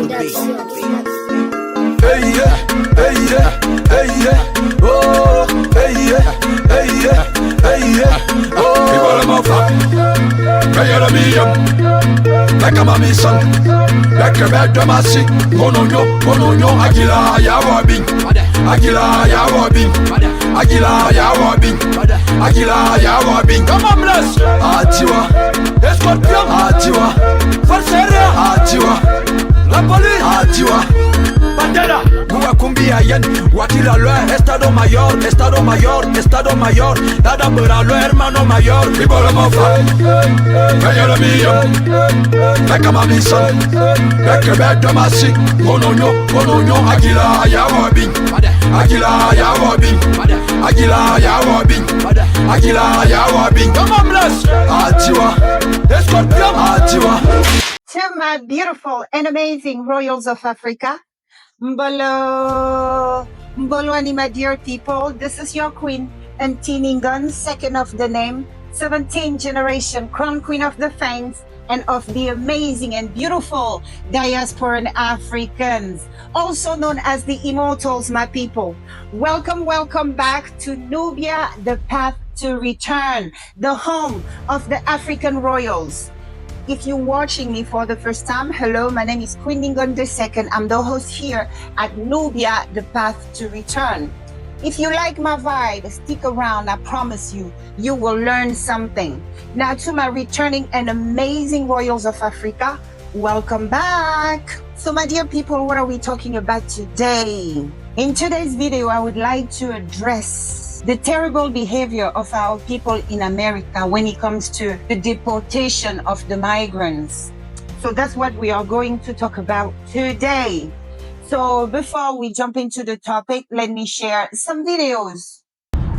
beat. Hey yeah, hey yeah, hey yeah, oh, hey yeah, hey yeah, hey yeah, oh. People them a flap, ready to be young, like a mommy son, like a bad dramatic. Mononyo, Agila ya Robin, Agila ya Robin, Agila ya Robin, Agila ya Robin. Come on, bless. Atiwa, Escorpion, Atiwa, Falseria, Atiwa, la police, Atiwa. Bandera, Muakumbia yen, Watila lo, Estado Mayor, Estado Mayor, Estado Mayor, Dada Bura lo, hermano mayor, people of my family, Mayor of me, like a mommy son, like a bad dramatic, Mononyo, Agila, ya Robin, Agila, ya Robin, Agila, ya Robin, Agila, ya Robin, come on, bless, Atiwa, Escorpion, Atiwa. To my beautiful and amazing royals of Africa, Mbolo and my dear people, this is your queen, Ngningone, second of the name, 17th generation crown queen of the Fangs and of the amazing and beautiful Diaspora Africans, also known as the Immortals, my people. Welcome back to Nubia, the path to return, the home of the African royals. If you're watching me for the first time, hello, my name is Ngningone II. I'm the host here at Nubia, the path to return. If you like my vibe, stick around. I promise you, you will learn something. Now to my returning and amazing royals of Africa, welcome back. So my dear people, what are we talking about today? In today's video, I would like to address the terrible behavior of our people in America when it comes to the deportation of the migrants. So that's what we are going to talk about today. So before we jump into the topic, let me share some videos.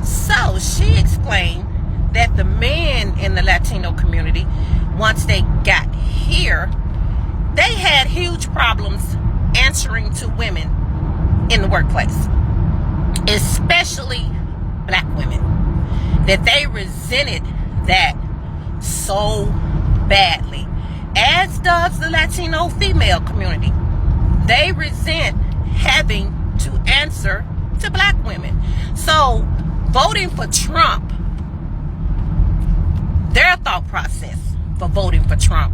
So she explained that the men in the Latino community, once they got here, they had huge problems answering to women in the workplace, especially Black women, that they resented that so badly, as does the Latino female community. They resent having to answer to Black women. So voting for Trump, their thought process for voting for Trump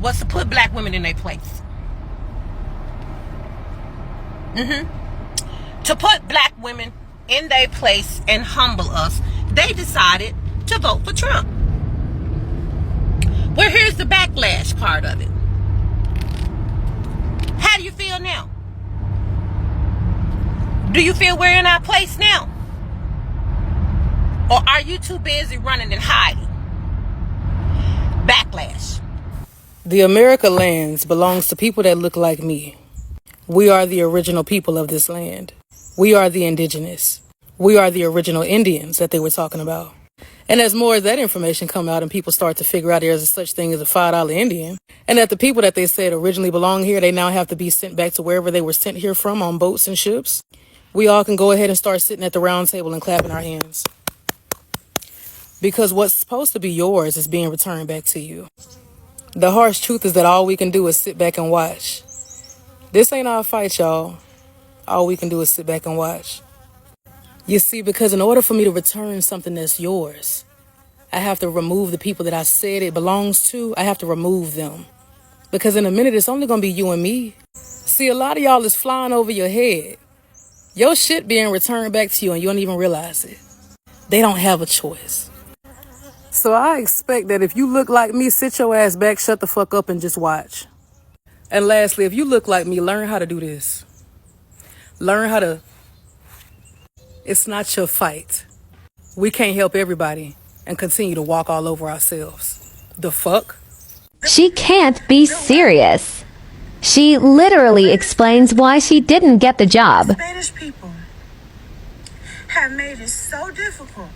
was to put Black women in their place. To put Black women in their place and humble us, they decided to vote for Trump. Well, here's the backlash part of it. How do you feel now? Do you feel we're in our place now? Or are you too busy running and hiding? Backlash. The America lands belongs to people that look like me. We are the original people of this land. We are the indigenous. We are the original Indians that they were talking about. And as more of that information come out and people start to figure out there's such thing as a $5 Indian, and that the people that they said originally belong here, they now have to be sent back to wherever they were sent here from on boats and ships, we all can go ahead and start sitting at the round table and clapping our hands. Because what's supposed to be yours is being returned back to you. The harsh truth is that all we can do is sit back and watch. This ain't our fight, y'all. All we can do is sit back and watch. You see, because in order for me to return something that's yours, I have to remove the people that I said it belongs to. I have to remove them. Because in a minute, it's only going to be you and me. See, a lot of y'all is flying over your head. Your shit being returned back to you and you don't even realize it. They don't have a choice. So I expect that if you look like me, sit your ass back, shut the fuck up, and just watch. And lastly, if you look like me, learn how to do this. Learn how to... It's not your fight. We can't help everybody and continue to walk all over ourselves. The fuck? She can't be serious. She literally explains why she didn't get the job. Spanish people have made it so difficult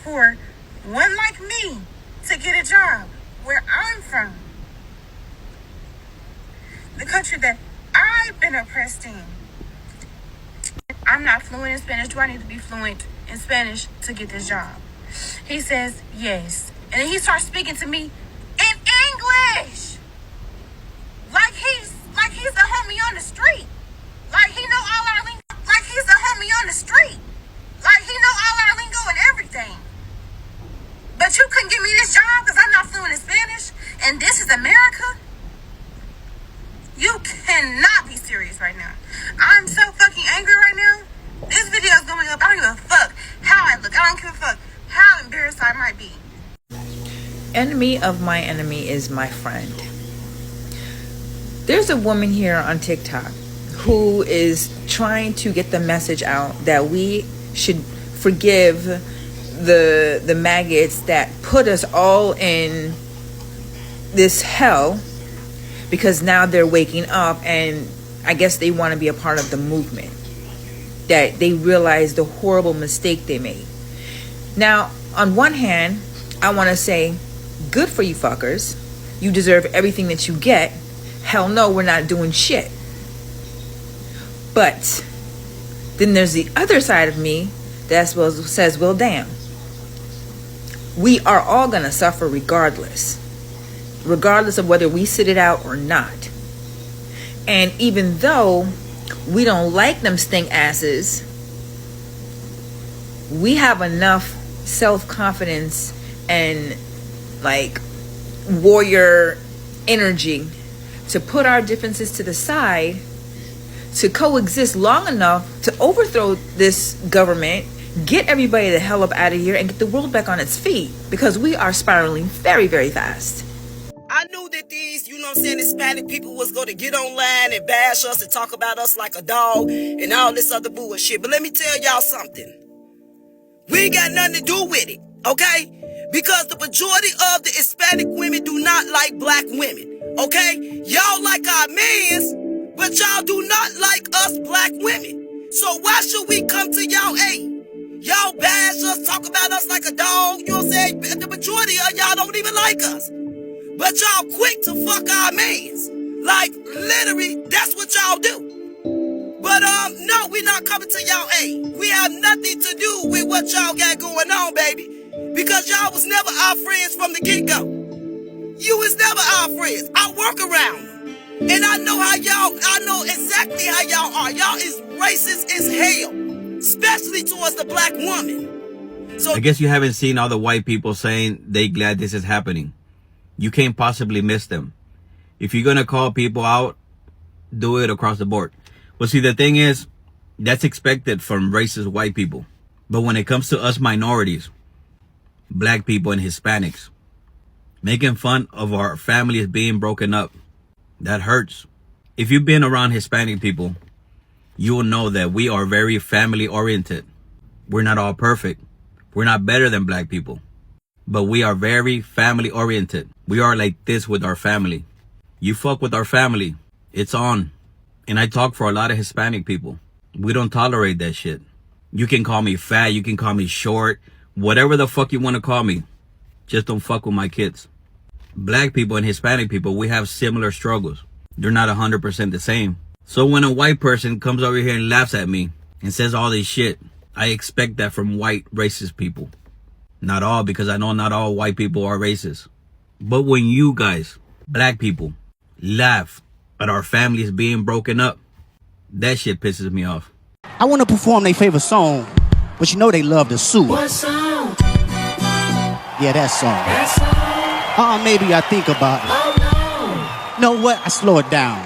for one like me to get a job where I'm from. The country that I've been oppressed in. I'm not fluent in Spanish. Do I need to be fluent in Spanish to get this job? He says, yes. And then he starts speaking to me in English. Like But you couldn't give me this job because I'm not fluent in Spanish, and this is America? You cannot be serious right now. I'm so fucking angry right now. This video is going up. I don't give a fuck how I look. I don't give a fuck how embarrassed I might be. Enemy of my enemy is my friend. There's a woman here on TikTok who is trying to get the message out that we should forgive the maggots that put us all in this hell, because now they're waking up and I guess they want to be a part of the movement, that they realize the horrible mistake they made. Now, on one hand, I want to say, good for you fuckers. You deserve everything that you get. Hell no, we're not doing shit. But then there's the other side of me that says, well, damn. We are all going to suffer regardless of whether we sit it out or not. And even though we don't like them stink asses, we have enough self-confidence and like warrior energy to put our differences to the side, to coexist long enough to overthrow this government, get everybody the hell up out of here, and get the world back on its feet, because we are spiraling very, very fast. I knew that these, Hispanic people was going to get online and bash us and talk about us like a dog and all this other bullshit. But let me tell y'all something. We ain't got nothing to do with it, okay? Because the majority of the Hispanic women do not like black women, okay? Y'all like our mans, but y'all do not like us black women. So why should we come to y'all aid? Y'all bash us, talk about us like a dog, you know what I'm saying? The majority of y'all don't even like us. But y'all quick to fuck our mans. Like, literally, that's what y'all do. But, no, we're not coming to y'all aid. We have nothing to do with what y'all got going on, baby. Because y'all was never our friends from the get-go. You was never our friends. I work around them. And I know exactly how y'all are. Y'all is racist as hell. Especially towards the black woman. So I guess you haven't seen all the white people saying they glad this is happening. You can't possibly miss them. If you're going to call people out, do it across the board. Well, see, the thing is, that's expected from racist white people. But when it comes to us minorities, black people and Hispanics, making fun of our families being broken up, that hurts. If you've been around Hispanic people, you will know that we are very family oriented. We're not all perfect. We're not better than black people. But we are very family oriented. We are like this with our family. You fuck with our family, it's on. And I talk for a lot of Hispanic people. We don't tolerate that shit. You can call me fat, you can call me short, whatever the fuck you want to call me. Just don't fuck with my kids. Black people and Hispanic people, we have similar struggles. They're not 100% the same. So when a white person comes over here and laughs at me and says all this shit, I expect that from white racist people. Not all, because I know not all white people are racist. But when you guys, black people, laugh at our families being broken up, that shit pisses me off. I want to perform their favorite song, but you know they love to sue. What song? Yeah, that song. Maybe I think about it. Oh You know what? I slow it down.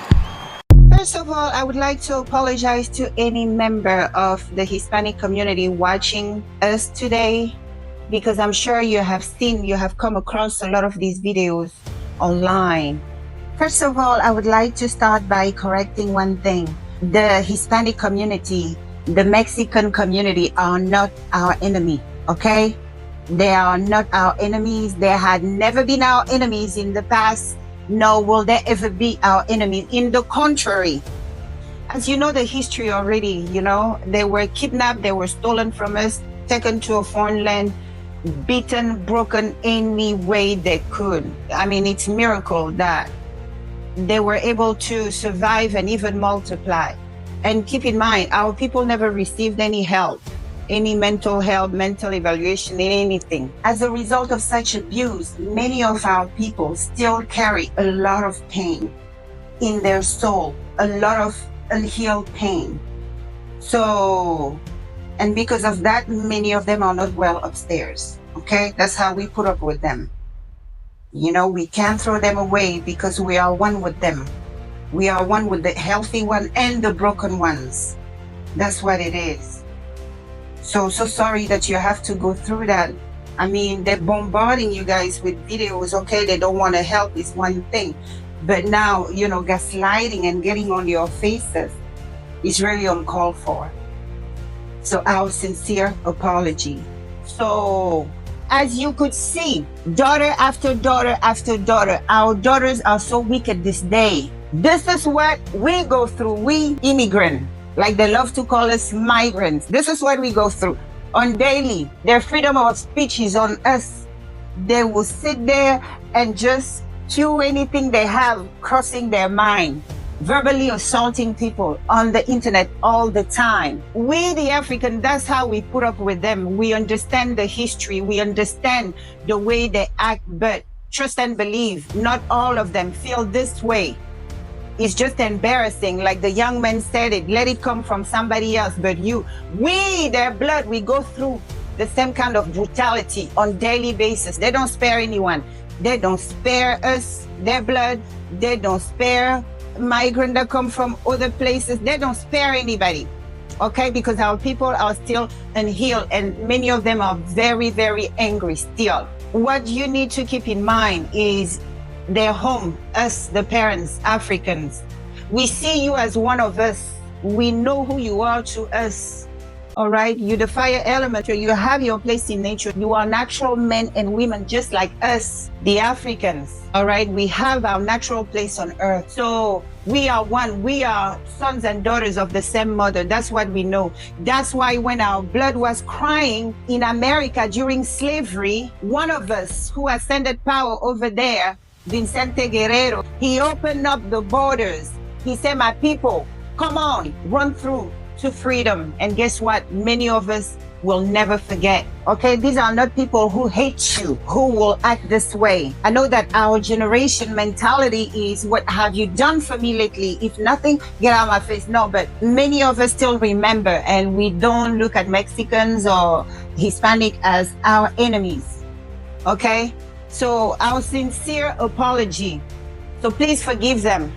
First of all, I would like to apologize to any member of the Hispanic community watching us today, because I'm sure you have come across a lot of these videos online. First of all, I would like to start by correcting one thing. The Hispanic community, the Mexican community are not our enemy, okay? They are not our enemies. They had never been our enemies in the past, nor will they ever be our enemies. In the contrary, as you know the history already, they were kidnapped, they were stolen from us, taken to a foreign land, beaten, broken any way they could. I mean, it's a miracle that they were able to survive and even multiply. And keep in mind, our people never received any help, any mental help, mental evaluation, anything. As a result of such abuse, many of our people still carry a lot of pain in their soul, a lot of unhealed pain. So, and because of that, many of them are not well upstairs, Okay, that's how we put up with them. You know, we can't throw them away because we are one with them. We are one with the healthy one and the broken ones. That's what it is. So sorry that you have to go through that. I mean, they're bombarding you guys with videos. Okay, they don't want to help is one thing. But now, you know, gaslighting and getting on your faces is really uncalled for. So our sincere apology. So as you could see, daughter after daughter after daughter, our daughters are so wicked this day. This is what we go through, we immigrants, like they love to call us migrants. This is what we go through on daily. Their freedom of speech is on us. They will sit there and just chew anything they have crossing their mind, verbally assaulting people on the internet all the time. We, the African, that's how we put up with them. We understand the history. We understand the way they act, but trust and believe, not all of them feel this way. It's just embarrassing. Like the young man said it, let it come from somebody else, but we, their blood, we go through the same kind of brutality on daily basis. They don't spare anyone. They don't spare us, their blood. They don't spare migrants that come from other places. They don't spare anybody, okay? Because our people are still unhealed and many of them are very, very angry still. What you need to keep in mind is their home, us, the parents, Africans. We see you as one of us. We know who you are to us, all right? You're the fire element. You have your place in nature. You are natural men and women just like us, the Africans, all right? We have our natural place on earth. So we are one. We are sons and daughters of the same mother. That's what we know. That's why when our blood was crying in America during slavery, one of us who ascended power over there, Vicente Guerrero, he opened up the borders. He said, my people, come on, run through to freedom. And guess what? Many of us will never forget. Okay, these are not people who hate you, who will act this way. I know that our generation mentality is, what have you done for me lately? If nothing, get out of my face. No, but many of us still remember, and we don't look at Mexicans or Hispanic as our enemies. Okay? So our sincere apology. So please forgive them.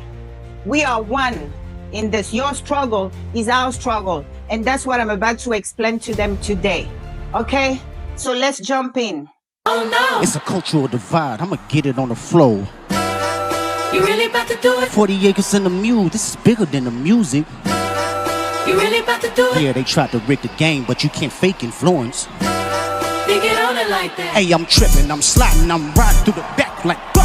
We are one in this. Your struggle is our struggle. And that's what I'm about to explain to them today. Okay? So let's jump in. Oh no! It's a cultural divide. I'ma get it on the floor. You really about to do it? 40 acres in the mule. This is bigger than the music. You really about to do it? Yeah, they tried to rig the game, but you can't fake influence. They get on it like that. Hey, I'm tripping, I'm sliding, I'm riding through the back like go.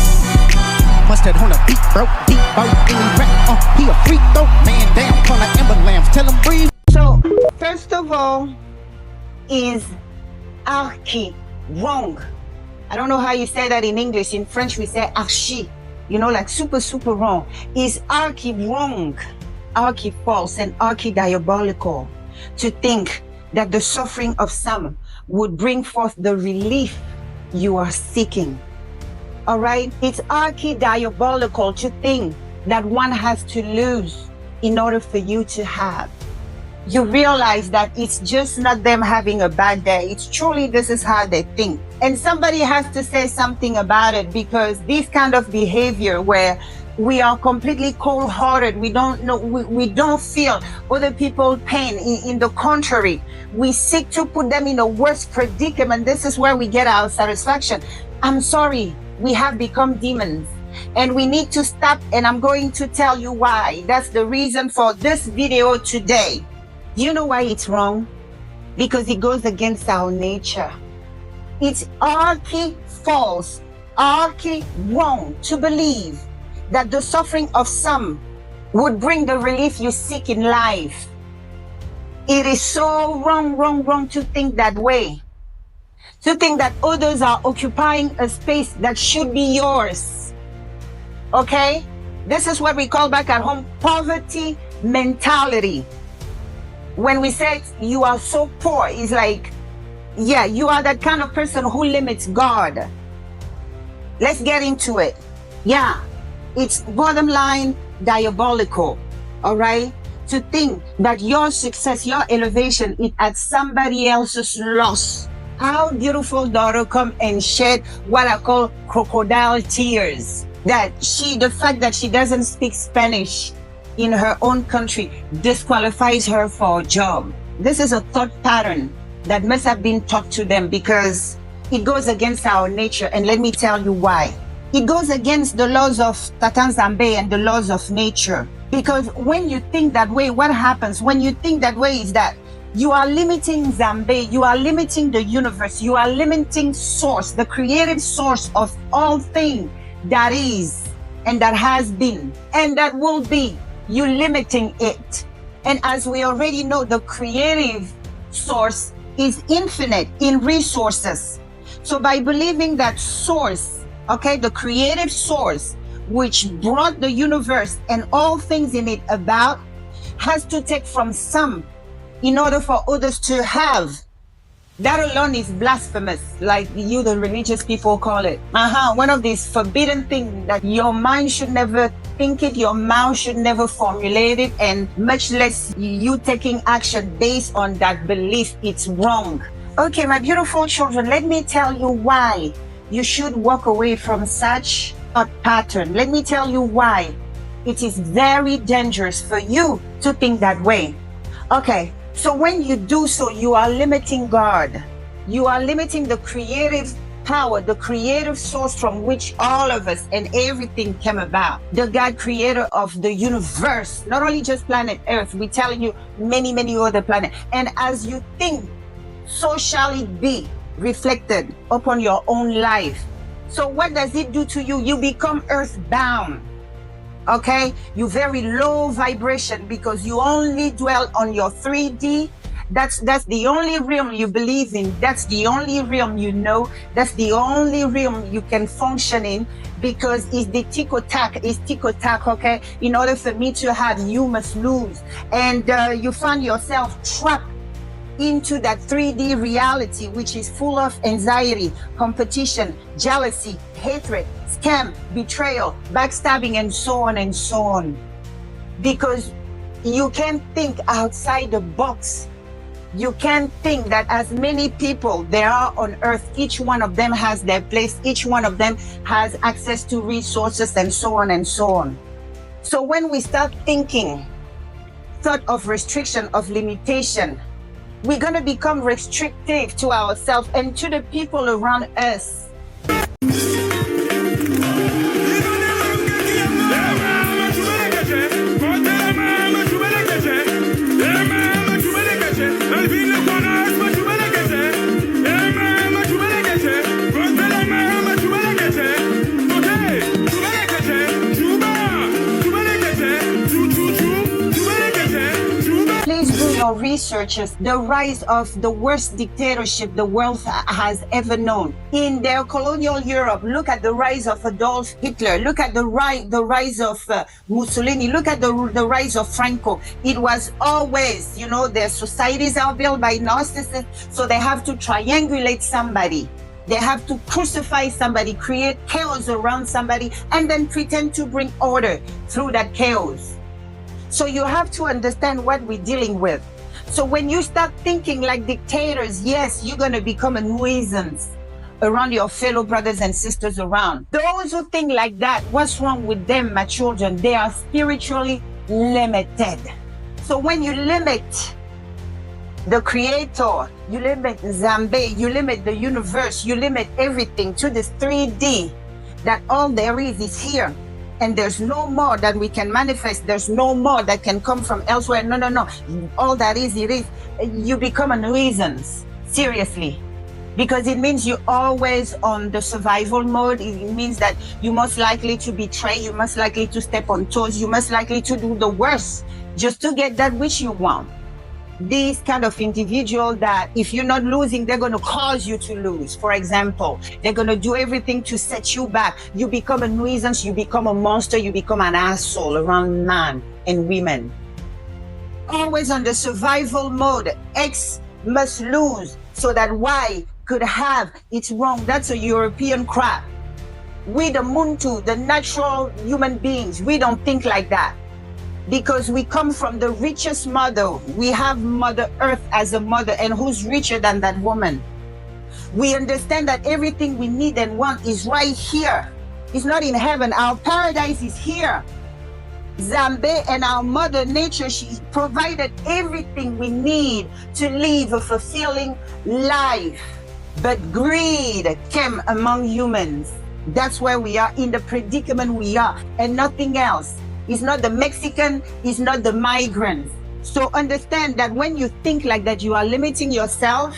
Bust that on a beat, bro. Deep boat, any rap, he a freak though. Man down, call like Ember Lambs, tell him breathe. So, first of all, is archi wrong. I don't know how you say that in English. In French, we say archi. You know, like super, super wrong. Is archi wrong, archi false, and archi diabolical to think that the suffering of some would bring forth the relief you are seeking. All right? It's archi-diabolical to think that one has to lose in order for you to have. You realize that it's just not them having a bad day. It's truly this is how they think. And somebody has to say something about it, because this kind of behavior where we are completely cold-hearted. We don't know. We don't feel other people's pain. In the contrary, we seek to put them in a worse predicament. This is where we get our satisfaction. I'm sorry, we have become demons, and we need to stop. And I'm going to tell you why. That's the reason for this video today. You know why it's wrong? Because it goes against our nature. It's archi-false, archi-wrong to believe that the suffering of some would bring the relief you seek in life. It is so wrong to think that way. To think that others are occupying a space that should be yours. Okay? This is what we call back at home poverty mentality. When we say you are so poor, it's like, yeah, you are that kind of person who limits God. Let's get into it. Yeah. It's bottom line diabolical, all right? To think that your success, your elevation is at somebody else's loss. our beautiful daughter come and shed what I call crocodile tears. That the fact that she doesn't speak Spanish in her own country disqualifies her for a job. This is a thought pattern that must have been taught to them because it goes against our nature. And let me tell you why. It goes against the laws of Tatan Zambe and the laws of nature. Because when you think that way, what happens? When you think that way is that you are limiting Zambe, you are limiting the universe, you are limiting source, the creative source of all things that is and that has been and that will be. You limiting it. And as we already know, the creative source is infinite in resources. So by believing that source, okay, the creative source, which brought the universe and all things in it about, has to take from some in order for others to have. That alone is blasphemous, like you, the religious people call it. One of these forbidden things that your mind should never think it, your mouth should never formulate it, and much less you taking action based on that belief. It's wrong. Okay, my beautiful children, let me tell you why you should walk away from such a pattern. Let me tell you why it is very dangerous for you to think that way. Okay. So when you do so, you are limiting God. You are limiting the creative power, the creative source from which all of us and everything came about. The God creator of the universe, not only just planet Earth, we're telling you many, many other planets. And as you think, so shall it be reflected upon your own life. So what does it do to you? You become earthbound. Okay, you very low vibration because you only dwell on your 3D. That's the only realm you believe in. That's the only realm you know. That's the only realm you can function in because it's the tick-o-tack. It's tick-o-tack, okay? In order for me to have, you must lose. And you find yourself trapped into that 3D reality, which is full of anxiety, competition, jealousy, hatred, scam, betrayal, backstabbing, and so on and so on. Because you can't think outside the box. You can't think that as many people there are on earth, each one of them has their place, each one of them has access to resources and so on and so on. So when we start thinking thought of restriction, of limitation, we're going to become restrictive to ourselves and to the people around us. Researchers, the rise of the worst dictatorship the world has ever known. In their colonial Europe, look at the rise of Adolf Hitler. Look at the rise of Mussolini. Look at the rise of Franco. It was always, their societies are built by narcissists, so they have to triangulate somebody. They have to crucify somebody, create chaos around somebody, and then pretend to bring order through that chaos. So you have to understand what we're dealing with. So when you start thinking like dictators, yes, you're going to become a nuisance around your fellow brothers and sisters around. Those who think like that, what's wrong with them, my children? They are spiritually limited. So when you limit the creator, you limit Zambe, you limit the universe, you limit everything to this 3D, that all there is here. And there's no more that we can manifest. There's no more that can come from elsewhere. No. All that is, it is. You become a nuisance, seriously. Because it means you're always on the survival mode. It means that you're most likely to betray. You're most likely to step on toes. You're most likely to do the worst just to get that which you want. These kind of individual that if you're not losing, they're going to cause you to lose. For example, they're going to do everything to set you back. You become a nuisance, you become a monster, you become an asshole around men and women. Always on the survival mode. X must lose so that Y could have. It's wrong. That's a European crap. We the Muntu, the natural human beings, we don't think like that. Because we come from the richest mother. We have Mother Earth as a mother, and who's richer than that woman? We understand that everything we need and want is right here. It's not in heaven. Our paradise is here. Zambe and our mother nature, she provided everything we need to live a fulfilling life. But greed came among humans. That's where we are, in the predicament we are, and nothing else. It's not the Mexican, it's not the migrants. So understand that when you think like that, you are limiting yourself,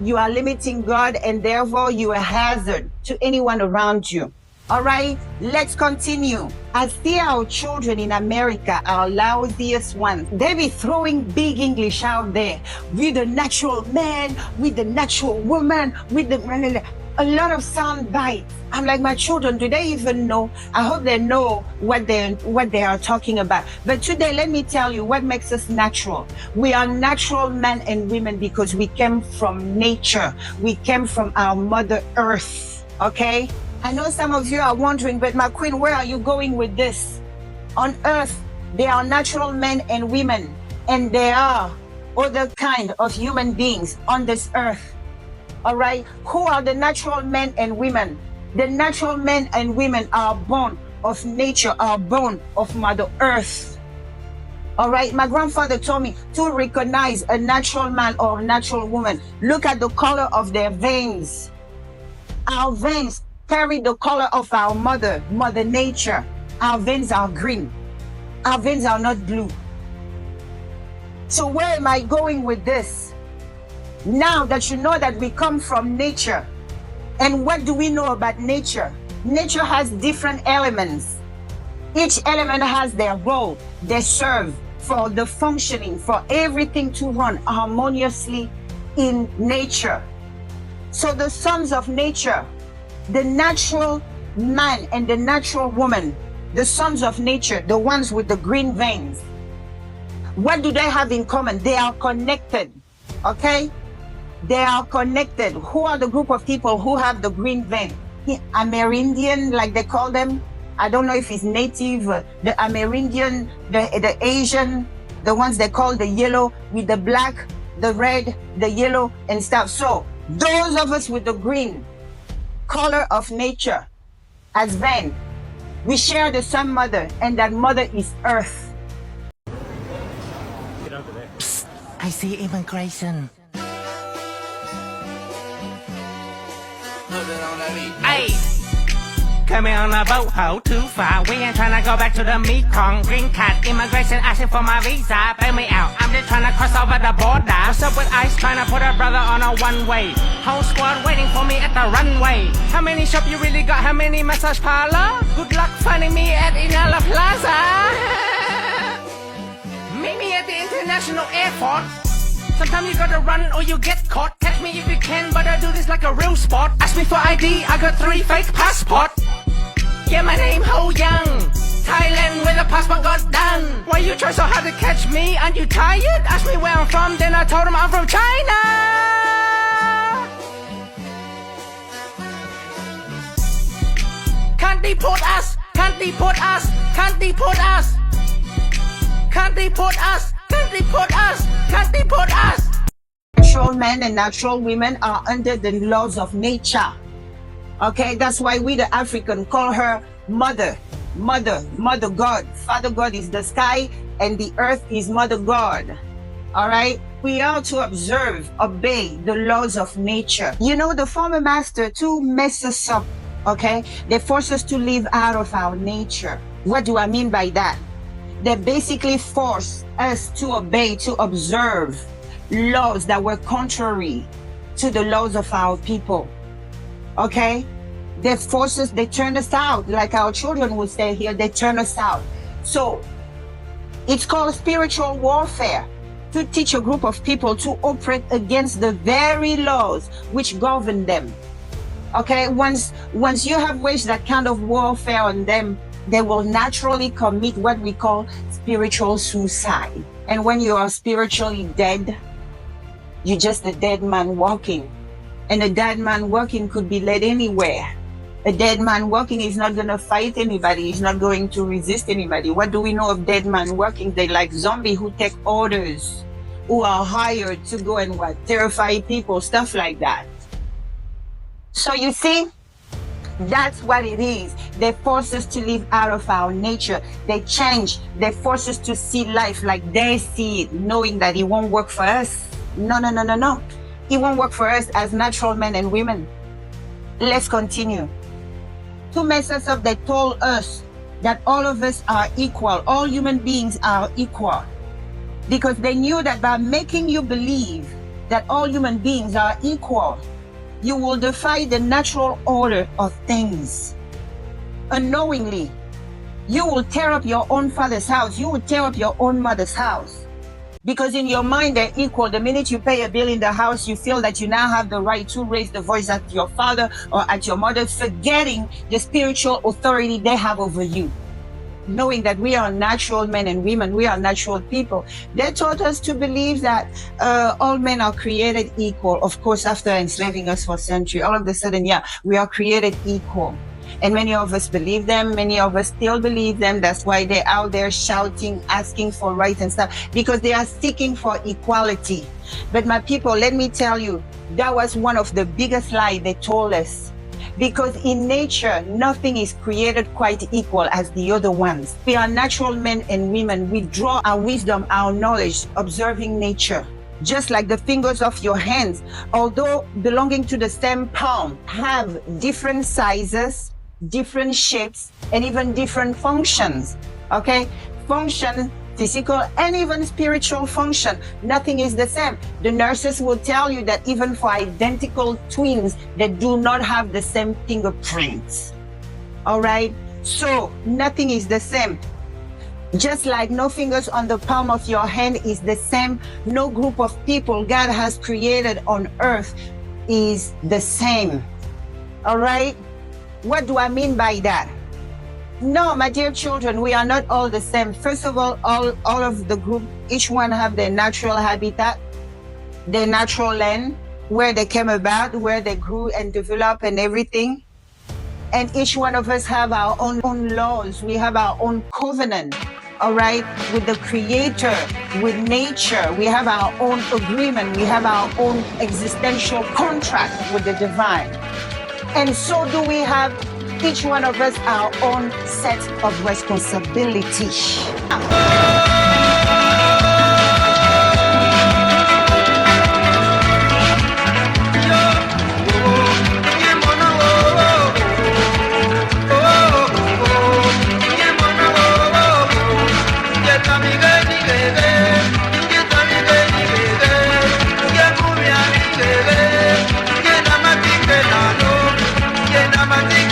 you are limiting God, and therefore you are a hazard to anyone around you. All right, let's continue. I see our children in America, our lousiest ones. They be throwing big English out there. With the natural man, with the natural woman, with the... a lot of sound bites. I'm like, my children, do they even know? I hope they know what they are talking about. But today, let me tell you what makes us natural. We are natural men and women because we came from nature. We came from our Mother Earth, okay? I know some of you are wondering, but my queen, where are you going with this? On Earth, there are natural men and women, and there are other kind of human beings on this earth. All right, who are the natural men and women? The natural men and women are born of nature, are born of Mother Earth. All right, my grandfather told me to recognize a natural man or a natural woman. Look at the color of their veins. Our veins carry the color of our Mother Nature. Our veins are green. Our veins are not blue. So where am I going with this? Now that you know that we come from nature, and what do we know about nature? Nature has different elements. Each element has their role. They serve for the functioning, for everything to run harmoniously in nature. So the sons of nature, the natural man and the natural woman, the sons of nature, the ones with the green veins, what do they have in common? They are connected, okay? They are connected. Who are the group of people who have the green vein? The Amerindian, like they call them. I don't know if it's native, the Amerindian, the Asian, the ones they call the yellow with the black, the red, the yellow and stuff. So those of us with the green color of nature as vein, we share the same mother, and that mother is Earth. Psst, I see immigration. Hey, coming on a boat, ho, too far. We ain't tryna go back to the Mekong. Green card, immigration asking for my visa. Bail me out, I'm just tryna cross over the border. What's up with ICE tryna put a brother on a one-way? Whole squad waiting for me at the runway. How many shop you really got? How many massage parlor? Good luck finding me at Inala Plaza. Meet me at the International Airport. Sometimes you gotta run or you get caught. Catch me if you can, but I do this like a real sport. Ask me for ID, I got 3 fake passport. Yeah, my name Ho Young. Thailand where the passport got done. Why you try so hard to catch me? Aren't you tired? Ask me where I'm from, then I told him I'm from China. Can't deport us, can't deport us, can't deport us. Can't deport us, can't deport us, can't deport us. Natural men and natural women are under the laws of nature. Okay, that's why we the African call her mother, mother God. Father God is the sky and the earth is Mother God. All right, we are to observe, obey the laws of nature. You know, the former master to mess us up, okay? They force us to live out of our nature. What do I mean by that? They basically force us to obey, to observe laws that were contrary to the laws of our people. Okay? They force us, they turn us out. Like our children would say here, they turn us out. So it's called spiritual warfare, to teach a group of people to operate against the very laws which govern them. Okay? Once you have waged that kind of warfare on them, they will naturally commit what we call spiritual suicide. And when you are spiritually dead, you're just a dead man walking. And a dead man walking could be led anywhere. A dead man walking is not going to fight anybody. He's not going to resist anybody. What do we know of dead man walking? They're like zombies who take orders, who are hired to go and what? Terrify people, stuff like that. So you see, that's what it is. They force us to live out of our nature. They change. They force us to see life like they see it, knowing that it won't work for us. No. It won't work for us as natural men and women. Let's continue. To mess us up, they told us that all of us are equal. All human beings are equal. Because they knew that by making you believe that all human beings are equal, you will defy the natural order of things. Unknowingly, you will tear up your own father's house. You will tear up your own mother's house. Because in your mind, they're equal. The minute you pay a bill in the house, you feel that you now have the right to raise the voice at your father or at your mother, forgetting the spiritual authority they have over you. Knowing that we are natural men and women, we are natural people. They taught us to believe that all men are created equal. Of course, after enslaving us for centuries, all of a sudden, we are created equal. And many of us believe them. Many of us still believe them. That's why they're out there shouting, asking for rights and stuff, because they are seeking for equality. But my people, let me tell you, that was one of the biggest lies they told us. Because in nature, nothing is created quite equal as the other ones. We are natural men and women. We draw our wisdom, our knowledge, observing nature. Just like the fingers of your hands, although belonging to the same palm, have different sizes, different shapes, and even different functions. Okay? Function, physical, and even spiritual function. Nothing is the same. The nurses will tell you that even for identical twins, they do not have the same fingerprints. All right? So nothing is the same. Just like no fingers on the palm of your hand is the same, no group of people God has created on earth is the same. All right? What do I mean by that? No, my dear children, we are not all the same. First of all of the group, each one have their natural habitat, their natural land, where they came about, where they grew and developed and everything. And each one of us have our own laws. We have our own covenant, all right, with the Creator, with nature. We have our own agreement. We have our own existential contract with the divine. And so do we have, each one of us, our own set of responsibility. Ngningone